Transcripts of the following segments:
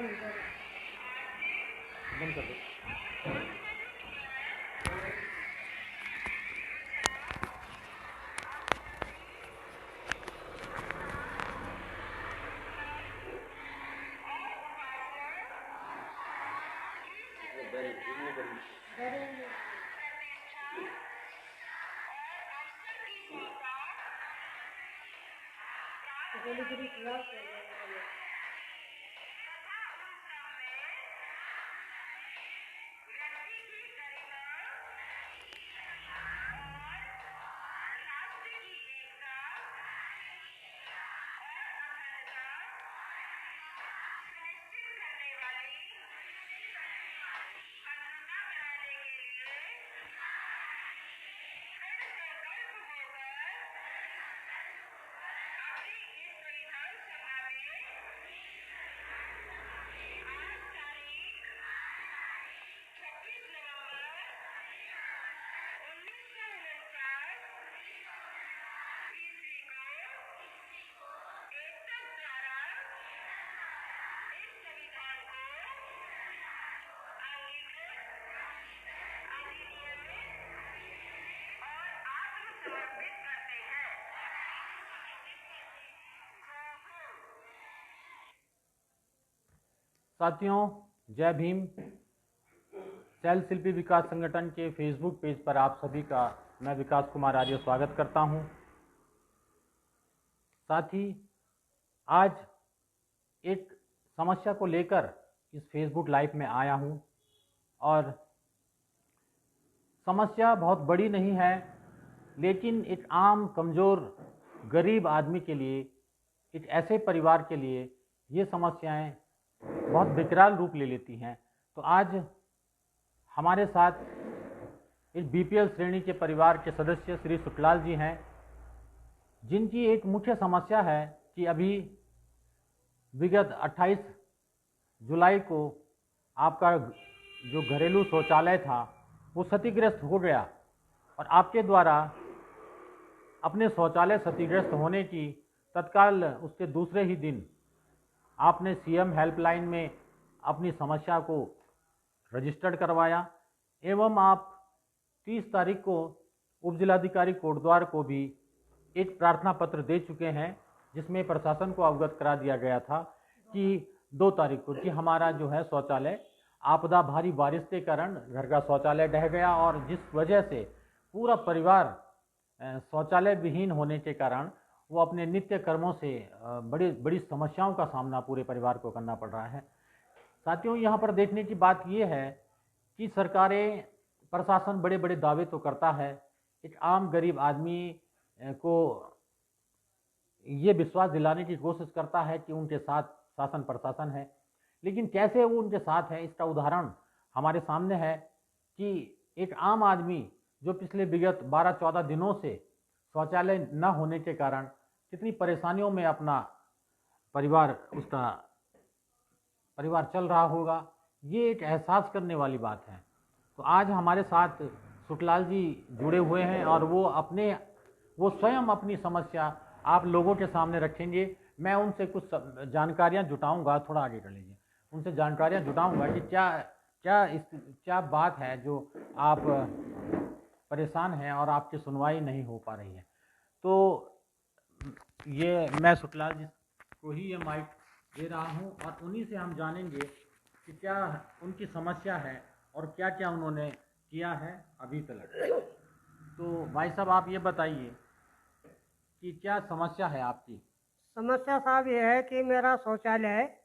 बंद कर दो। साथियों, जय भीम। सेल शिल्पी विकास संगठन के फेसबुक पेज पर आप सभी का मैं विकास कुमार आर्य स्वागत करता हूं। साथ ही आज एक समस्या को लेकर इस फेसबुक लाइव में आया हूं और समस्या बहुत बड़ी नहीं है, लेकिन एक आम कमज़ोर गरीब आदमी के लिए, एक ऐसे परिवार के लिए ये समस्याएं बहुत विकराल रूप ले लेती हैं। तो आज हमारे साथ इस बीपीएल श्रेणी के परिवार के सदस्य श्री सुखलाल जी हैं, जिनकी एक मुख्य समस्या है कि अभी विगत 28 जुलाई को आपका जो घरेलू शौचालय था वो क्षतिग्रस्त हो गया और आपके द्वारा अपने शौचालय क्षतिग्रस्त होने की तत्काल उसके दूसरे ही दिन आपने सीएम हेल्पलाइन में अपनी समस्या को रजिस्टर्ड करवाया एवं आप 30 तारीख को उप जिलाधिकारी कोटद्वार को भी एक प्रार्थना पत्र दे चुके हैं, जिसमें प्रशासन को अवगत करा दिया गया था कि 2 तारीख को कि हमारा जो है शौचालय आपदा भारी बारिश के कारण घर का शौचालय ढह गया और जिस वजह से पूरा परिवार शौचालय विहीन होने के कारण वो अपने नित्य कर्मों से बड़ी बड़ी समस्याओं का सामना पूरे परिवार को करना पड़ रहा है। साथियों, यहाँ पर देखने की बात ये है कि सरकारें, प्रशासन बड़े बड़े दावे तो करता है, एक आम गरीब आदमी को ये विश्वास दिलाने की कोशिश करता है कि उनके साथ शासन प्रशासन है, लेकिन कैसे वो उनके साथ है इसका उदाहरण हमारे सामने है कि एक आम आदमी जो पिछले विगत 12-14 दिनों से शौचालय न होने के कारण कितनी परेशानियों में अपना उसका परिवार चल रहा होगा, ये एक एहसास करने वाली बात है। तो आज हमारे साथ सुखलाल जी जुड़े हुए हैं और वो स्वयं अपनी समस्या आप लोगों के सामने रखेंगे। मैं उनसे कुछ जानकारियां जुटाऊंगा, थोड़ा आगे कर लीजिए, उनसे जानकारियां जुटाऊंगा कि क्या बात है जो आप परेशान हैं और आपकी सुनवाई नहीं हो पा रही है। तो ये मैं सुखलाल जी को ही ये माइक दे रहा हूं और उन्हीं से हम जानेंगे कि क्या उनकी समस्या है और क्या क्या उन्होंने किया है अभी तक। तो भाई साहब, आप ये बताइए कि क्या समस्या है आपकी। समस्या साहब ये है कि मेरा शौचालय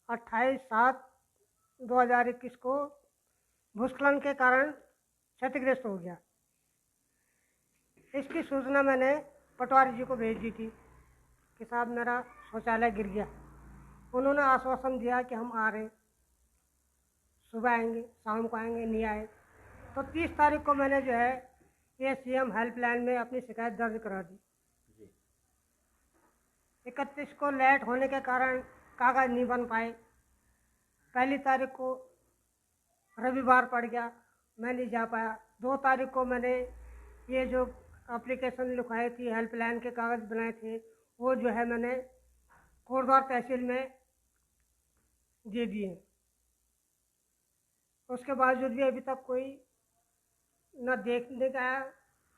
28/7/2021 को भूस्खलन के कारण क्षतिग्रस्त हो गया। इसकी सूचना मैंने पटवारी जी को भेज दी थी कि साहब मेरा शौचालय गिर गया। उन्होंने आश्वासन दिया कि हम आ रहे, सुबह आएंगे, शाम को आएंगे, नहीं आए। तो 30 तारीख को मैंने जो है ये सीएम हेल्पलाइन में अपनी शिकायत दर्ज करा दी। 31 को लेट होने के कारण कागज़ नहीं बन पाए। 1 तारीख को रविवार पड़ गया, मैं नहीं जा पाया। 2 तारीख को मैंने ये जो एप्लीकेशन लिखवाई थी, हेल्पलाइन के कागज़ बनाए थे, वो जो है मैंने कोटद्वार तहसील में दे दिए। उसके बावजूद भी अभी तक कोई न देखने का आया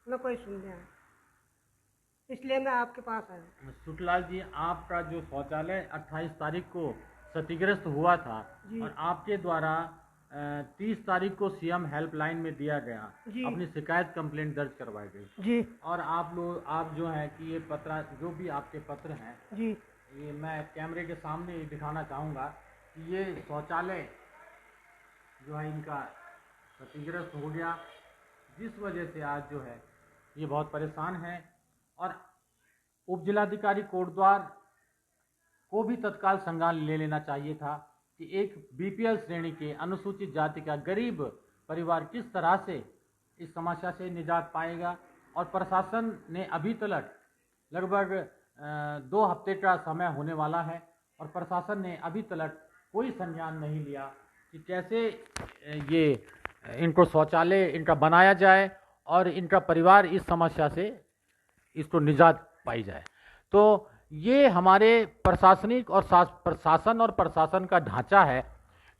न कोई सुनने आया, इसलिए मैं आपके पास आया। सुखलाल जी, आपका जो शौचालय 28 तारीख को क्षतिग्रस्त हुआ था जी। और आपके द्वारा 30 तारीख को सीएम हेल्पलाइन में दिया गया, जी। अपनी शिकायत कंप्लेंट दर्ज करवाई गई जी। और आप जो है कि ये पत्र, जो भी आपके पत्र हैं, जी। ये मैं कैमरे के सामने दिखाना चाहूँगा कि ये शौचालय जो है इनका क्षतिग्रस्त हो गया, जिस वजह से आज जो है ये बहुत परेशान हैं। और उप जिलाधिकारी कोटद्वार को भी तत्काल संज्ञान ले लेना चाहिए था कि एक बीपीएल श्रेणी के अनुसूचित जाति का गरीब परिवार किस तरह से इस समस्या से निजात पाएगा। और प्रशासन ने अभी तक लगभग 2 हफ्ते का समय होने वाला है और प्रशासन ने अभी तक कोई संज्ञान नहीं लिया कि कैसे ये इनको शौचालय इनका बनाया जाए और इनका परिवार इस समस्या से इसको निजात पाई जाए। तो ये हमारे प्रशासनिक और प्रशासन और प्रशासन का ढांचा है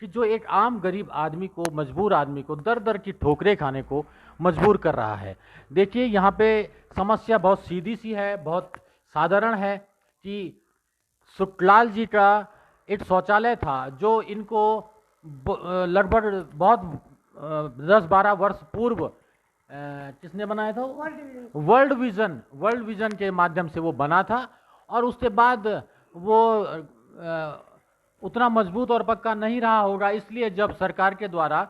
कि जो एक आम गरीब आदमी को, मजबूर आदमी को दर दर की ठोकरें खाने को मजबूर कर रहा है। देखिए, यहाँ पे समस्या बहुत सीधी सी है, बहुत साधारण है कि सुखलाल जी का एक शौचालय था जो इनको लगभग बहुत 10-12 वर्ष पूर्व किसने बनाया था? वर्ल्ड विजन के माध्यम से वो बना था और उसके बाद वो उतना मजबूत और पक्का नहीं रहा होगा। इसलिए जब सरकार के द्वारा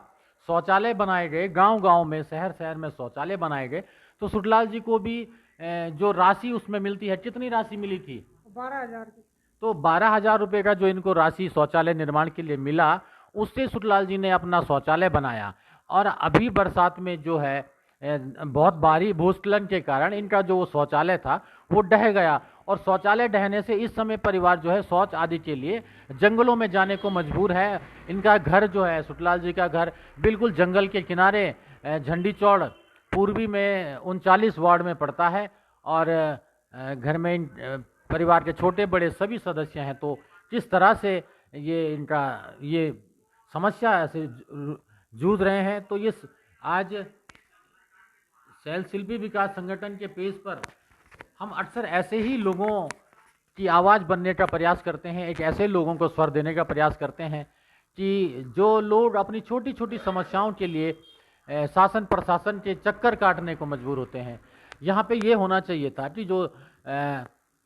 शौचालय बनाए गए, गांव-गांव में, शहर-शहर में शौचालय बनाए गए, तो सुखलाल जी को भी जो राशि उसमें मिलती है, कितनी राशि मिली थी? 12,000 की। तो 12,000 रुपये का जो इनको राशि शौचालय निर्माण के लिए मिला, उससे सुखलाल जी ने अपना शौचालय बनाया। और अभी बरसात में जो है बहुत भारी भूस्खलन के कारण इनका जो शौचालय था वो ढह गया और शौचालय ढहने से इस समय परिवार जो है शौच आदि के लिए जंगलों में जाने को मजबूर है। इनका घर जो है, सुखलाल जी का घर बिल्कुल जंगल के किनारे झंडी चौड़ पूर्वी में 39 वार्ड में पड़ता है और घर में परिवार के छोटे बड़े सभी सदस्य हैं। तो किस तरह से ये समस्या से जूझ रहे हैं। तो ये आज शैल शिल्पी विकास संगठन के पेज पर हम अक्सर ऐसे ही लोगों की आवाज़ बनने का प्रयास करते हैं, एक ऐसे लोगों को स्वर देने का प्रयास करते हैं कि जो लोग अपनी छोटी छोटी समस्याओं के लिए शासन प्रशासन के चक्कर काटने को मजबूर होते हैं। यहाँ पे ये होना चाहिए था कि जो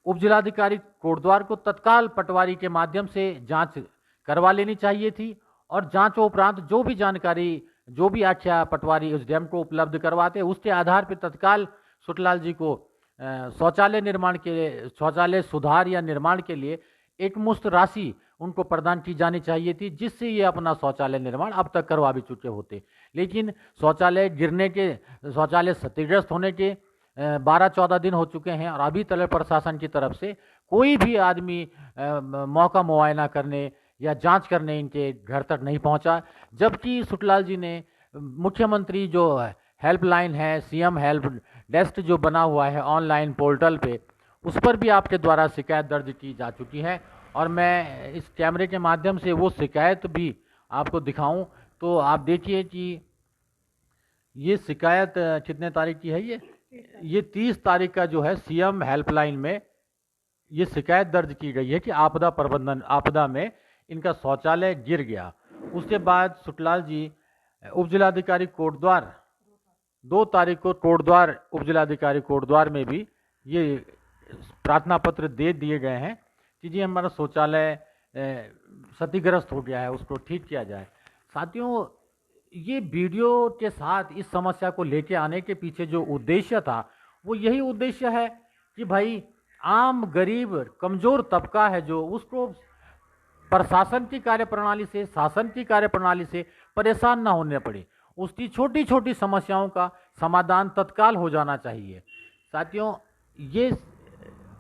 उप जिलाधिकारी कोटद्वार को तत्काल पटवारी के माध्यम से जांच करवा लेनी चाहिए थी और जांचों उपरांत जो भी जानकारी, जो भी आख्या पटवारी उस डैम को उपलब्ध करवाते, उसके आधार पर तत्काल सुखलाल जी को शौचालय सुधार या निर्माण के लिए एक मुश्त राशि उनको प्रदान की जानी चाहिए थी, जिससे ये अपना शौचालय निर्माण अब तक करवा भी चुके होते। लेकिन शौचालय क्षतिग्रस्त होने के 12-14 दिन हो चुके हैं और अभी तक प्रशासन की तरफ से कोई भी आदमी मौका मुआयना करने या जांच करने इनके घर तक नहीं पहुंचा। जबकि सुखलाल जी ने मुख्यमंत्री जो हेल्पलाइन है, सीएम हेल्प डेस्क जो बना हुआ है ऑनलाइन पोर्टल पे, उस पर भी आपके द्वारा शिकायत दर्ज की जा चुकी है और मैं इस कैमरे के माध्यम से वो शिकायत भी आपको दिखाऊं तो आप देखिए कि ये शिकायत कितने तारीख की है? ये 30 तारीख का जो है सीएम हेल्पलाइन में ये शिकायत दर्ज की गई है कि आपदा में इनका शौचालय गिर गया। उसके बाद सुखलाल जी उप जिलाधिकारी कोटद्वार 2 तारीख को कोटद्वार उप जिलाधिकारी कोटद्वार में भी ये प्रार्थना पत्र दे दिए गए हैं कि जी हमारा शौचालय क्षतिग्रस्त हो गया है, उसको ठीक किया जाए। साथियों, ये वीडियो के साथ इस समस्या को लेके आने के पीछे जो उद्देश्य था वो यही उद्देश्य है कि भाई आम गरीब कमज़ोर तबका है जो उसको प्रशासन की कार्यप्रणाली से, शासन की कार्यप्रणाली से परेशान ना होने पड़े, उसकी छोटी छोटी समस्याओं का समाधान तत्काल हो जाना चाहिए। साथियों, ये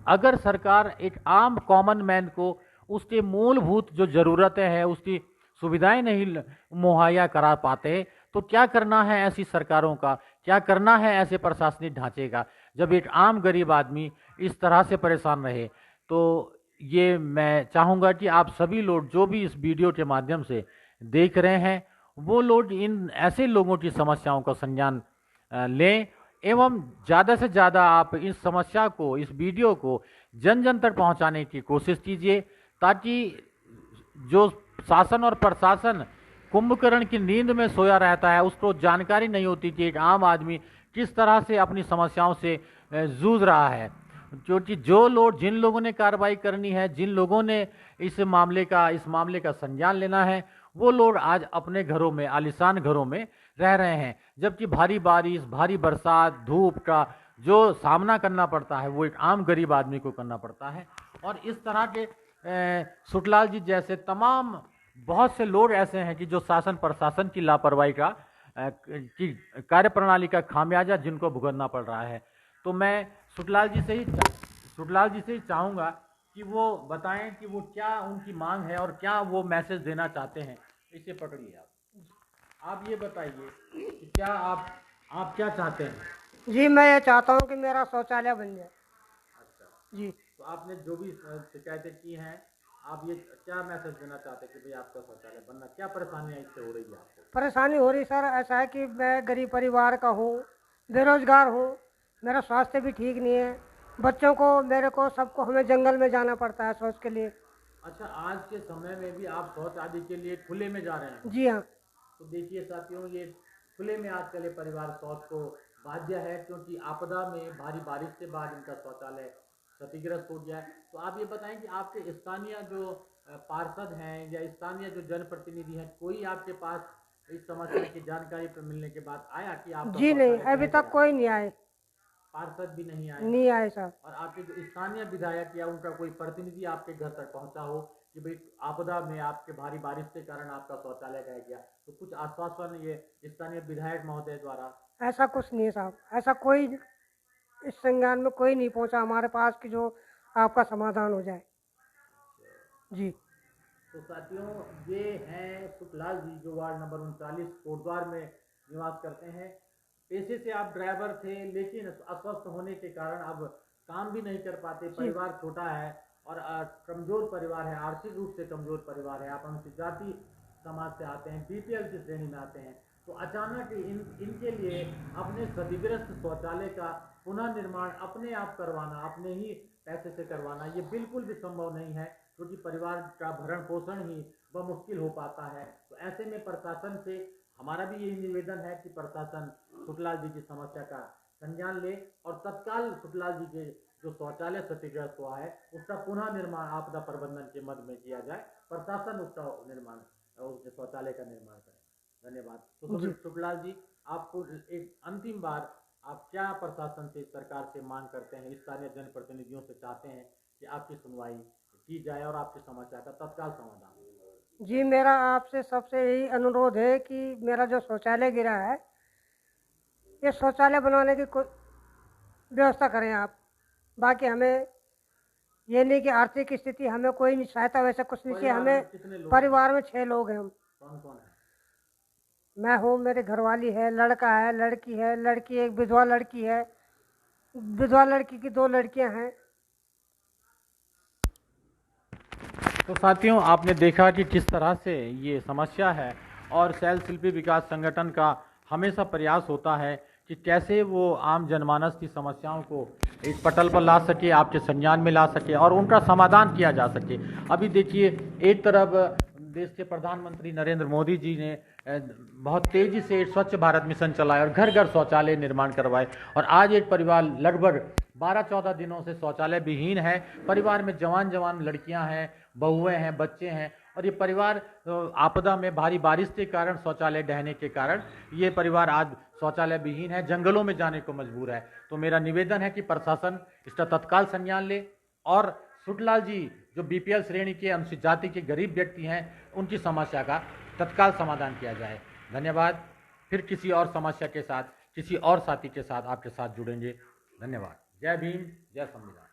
अगर सरकार एक आम कॉमन मैन को उसके मूलभूत जो ज़रूरतें हैं उसकी सुविधाएं नहीं मुहैया करा पाते तो क्या करना है ऐसी सरकारों का, क्या करना है ऐसे प्रशासनिक ढांचे का। जब एक आम गरीब आदमी इस तरह से परेशान रहे तो ये मैं चाहूँगा कि आप सभी लोग जो भी इस वीडियो के माध्यम से देख रहे हैं, वो लोग इन ऐसे लोगों की समस्याओं का संज्ञान लें एवं ज़्यादा से ज़्यादा आप इस समस्या को, इस वीडियो को जन जन तक पहुंचाने की कोशिश कीजिए, ताकि जो शासन और प्रशासन कुंभकर्ण की नींद में सोया रहता है, उसको जानकारी नहीं होती कि एक आम आदमी किस तरह से अपनी समस्याओं से जूझ रहा है। क्योंकि जिन लोगों ने कार्रवाई करनी है, जिन लोगों ने इस मामले का संज्ञान लेना है, वो लोग आज अपने घरों में, आलीशान घरों में रह रहे हैं, जबकि भारी बारिश, भारी बरसात, धूप का जो सामना करना पड़ता है वो एक आम गरीब आदमी को करना पड़ता है। और इस तरह के सुखलाल जी जैसे तमाम बहुत से लोग ऐसे हैं कि जो शासन प्रशासन की लापरवाही की कार्यप्रणाली का खामियाजा जिनको भुगतना पड़ रहा है। तो मैं सुखलाल जी से ही चाहूँगा कि वो बताएं कि वो क्या उनकी मांग है और क्या वो मैसेज देना चाहते हैं। इसे पकड़िए आप ये बताइए कि क्या आप क्या चाहते हैं? जी, मैं ये चाहता हूँ कि मेरा शौचालय बन जाए। अच्छा जी, तो आपने जो भी शिकायतें की हैं, आप ये क्या मैसेज देना चाहते हैं कि भाई आपका शौचालय बनना, क्या परेशानियाँ इससे हो रही है आपको? परेशानी हो रही सर, ऐसा है कि मैं गरीब परिवार का हूँ, बेरोजगार हूँ, मेरा स्वास्थ्य भी ठीक नहीं है, बच्चों को, मेरे को, सबको हमें जंगल में जाना पड़ता है शौच के लिए। अच्छा, आज के समय में भी आप शौच आदि के लिए खुले में जा रहे हैं? जी हाँ। तो देखिए साथियों, ये खुले में आजकल ये परिवार शौच को बाध्य है, क्योंकि आपदा में भारी बारिश के बाद इनका शौचालय क्षतिग्रस्त हो गया है। तो आप ये बताएं कि आपके स्थानीय जो पार्षद हैं या स्थानीय जो जनप्रतिनिधि हैं, कोई आपके पास इस समस्या की जानकारी पर मिलने के बाद आया कि आप? जी नहीं, अभी तक कोई नहीं आए। पार्षद भी नहीं आए? नहीं आए सर। और आपके जो स्थानीय विधायक या उनका कोई प्रतिनिधि आपके घर तक पहुंचा हो कि भाई आपदा में आपके भारी बारिश के कारण आपका शौचालय रह गया, तो कुछ आश्वासन ये स्थानीय विधायक महोदय द्वारा? ऐसा कुछ नहीं है साहब, ऐसा कोई इस संज्ञान में कोई नहीं पहुंचा हमारे पास कि जो आपका समाधान हो जाए। जी। तो साथियों, ये हैं सुखलाल जी, जो वार्ड नंबर 39 कोटद्वार में निवास करते हैं। पेशे से आप ड्राइवर थे, लेकिन अस्वस्थ होने के कारण अब काम भी नहीं कर पाते। परिवार छोटा है और कमजोर परिवार है, आर्थिक रूप से कमजोर परिवार है। आप अनुसूचित जाति समाज से आते हैं, बीपीएल की श्रेणी में आते हैं। तो अचानक इनके लिए अपने क्षतिग्रस्त शौचालय का पुनः निर्माण अपने आप करवाना, अपने ही पैसे से करवाना, ये बिल्कुल भी संभव नहीं है, क्योंकि परिवार का भरण पोषण ही वह मुश्किल हो पाता है। तो ऐसे में प्रशासन से हमारा भी यही निवेदन है कि प्रशासन सुखलाल जी की समस्या का संज्ञान ले और तत्काल सुखलाल जी के जो शौचालय क्षतिग्रस्त हुआ है उसका पुनः निर्माण आपदा प्रबंधन के मद में किया जाए। प्रशासन उसका निर्माण, उस शौचालय का निर्माण करे। धन्यवाद। तो सुखलाल जी, आपको एक अंतिम बार आप क्या प्रशासन से, सरकार से मांग करते हैं, स्थानीय जनप्रतिनिधियों से चाहते हैं कि आपकी सुनवाई की जाए और आपकी समस्या का तत्काल समाधान? जी, मेरा आपसे सबसे यही अनुरोध है कि मेरा जो शौचालय गिरा है, ये शौचालय बनवाने की व्यवस्था करें आप। बाकी हमें ये नहीं कि आर्थिक स्थिति हमें कोई नहीं सहायता वैसा कुछ नहीं चाहिए। हमें परिवार में 6 लोग हैं हम। कौन कौन है? मैं हूँ, मेरी घरवाली है, लड़का है, लड़की है, लड़की एक विधवा लड़की है, विधवा लड़की की 2 लड़कियां हैं। तो साथियों, आपने देखा कि किस तरह से ये समस्या है और शैल शिल्पी विकास संगठन का हमेशा प्रयास होता है कि कैसे वो आम जनमानस की समस्याओं को एक पटल पर ला सके, आपके संज्ञान में ला सके और उनका समाधान किया जा सके। अभी देखिए, एक तरफ देश के प्रधानमंत्री नरेंद्र मोदी जी ने बहुत तेजी से स्वच्छ भारत मिशन चलाया और घर घर शौचालय निर्माण करवाए, और आज एक परिवार लगभग 12-14 दिनों से शौचालय विहीन है। परिवार में जवान जवान लड़कियां हैं, बहुएं हैं, बच्चे हैं, और ये परिवार आपदा में भारी बारिश के कारण, शौचालय ढहने के कारण ये परिवार आज शौचालय विहीन है, जंगलों में जाने को मजबूर है। तो मेरा निवेदन है कि प्रशासन इसका तत्काल संज्ञान ले और सुखलाल जी जो बीपीएल श्रेणी के अनुसूचित जाति के गरीब व्यक्ति हैं, उनकी समस्या का तत्काल समाधान किया जाए। धन्यवाद। फिर किसी और समस्या के साथ, किसी और साथी के साथ आपके साथ जुड़ेंगे। धन्यवाद। जय भीम, जय संविधान।